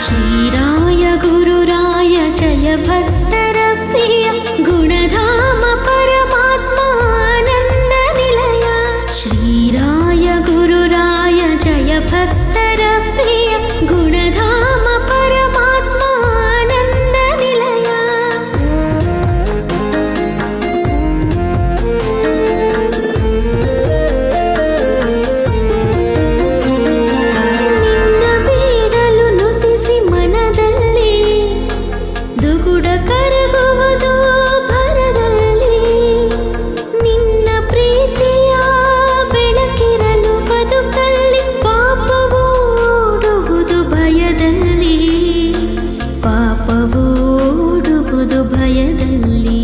श्रीराय गुरुराय जय भक्तर प्रिय गुणधाम परमात्मानंद निलय। श्रीराय गुरुराय जय भक्तर प्रिय गुणधाम परमात्मानंद निलय। ನಿನ್ನ ಬೇಡಲು ನುತಿಸಿ ಮನದಲ್ಲಿ ದುಗುಡ ಕರಗುವುದು ಭರದಲ್ಲಿ, ನಿನ್ನ ಪ್ರೀತಿಯ ಬೆಳಕಿರಲು ಬದುಕಲ್ಲಿ ಪಾಪವು ಓಡುವುದು ಭಯದಲ್ಲಿ, ಪಾಪವು ಓಡುವುದು ಭಯದಲ್ಲಿ।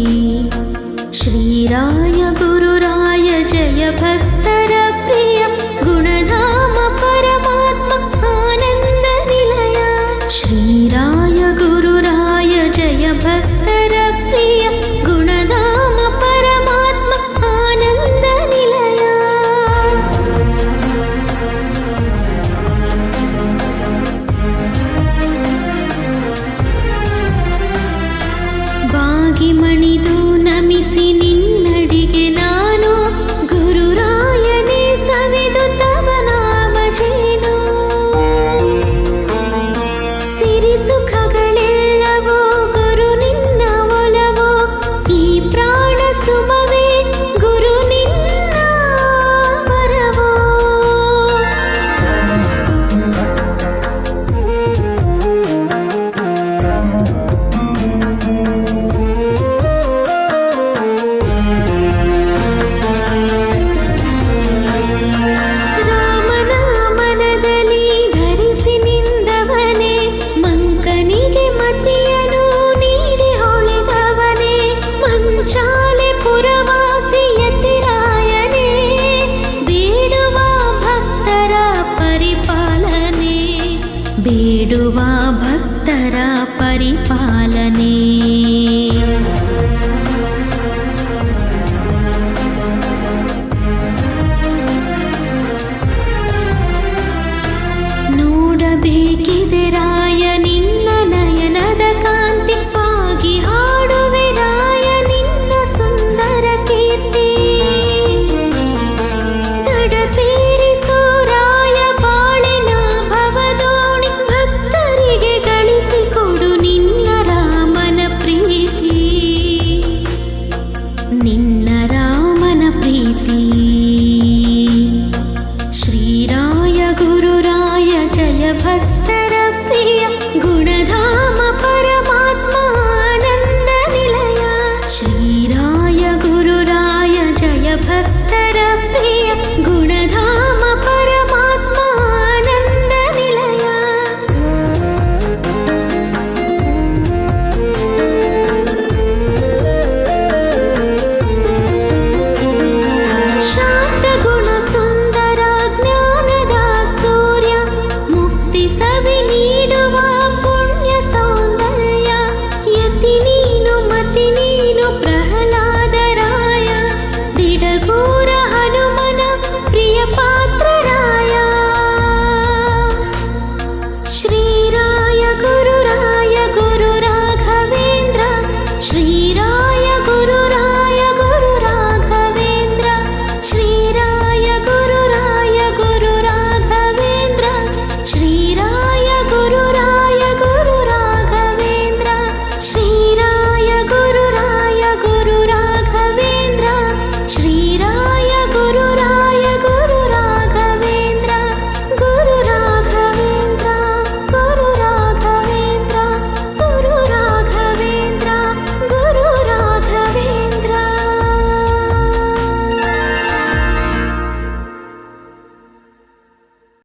ಶ್ರೀರಾಯ ಗುರುರಾಯ ಜಯ ಭಕ್ತರ ಪ್ರಿಯ ಗುಣಧಾಮ ಪರಮಾತ್ಮ ಆನಂದ ನಿಲಯ। ಶ್ರೀರಾಯ ಗುರುರಾಯ ಜಯ ಭಕ್ತರ ಪ್ರಿಯ ಗುಣಧಾಮ ಪರಮಾತ್ಮ ಆನಂದ ನಿಲಯ। ಬಾಗಿ ಮಣಿದು ನಮಿಸಿ ನಿನ್ನಡಿಗೆ ನಾನು ಗುರುರಾಯನೇ ಸವಿದು ತವ ನಾಮ ಜೇನು। ಸಿರಿ ಸುಖಗಳೆಲ್ಲವೋ ಗುರು ನಿನ್ನ ಒಲವೋ, ಈ ಪ್ರಾಣ ಸುಮವೇ ಗುರು ನಿನ್ನ ವರವೋ। ರಾಮನಾಮನದಲ್ಲಿ ಧರಿಸಿ ನಿಂದವನೇ, ಮಂಕನಿಗೆ ಮತಿಯನು ನೀಡಿ ಹೊಳೆದವನೇ, ಮಂಚಾಲೆ ಪುರವಾಸಿ ಯತಿರಾಯನೇ, ಬೇಡುವ ಭಕ್ತರ ಪರಿಪಾಲನೆ, ಬೇಡುವ ಭಕ್ತರ ಪರಿಪಾಲನೆ।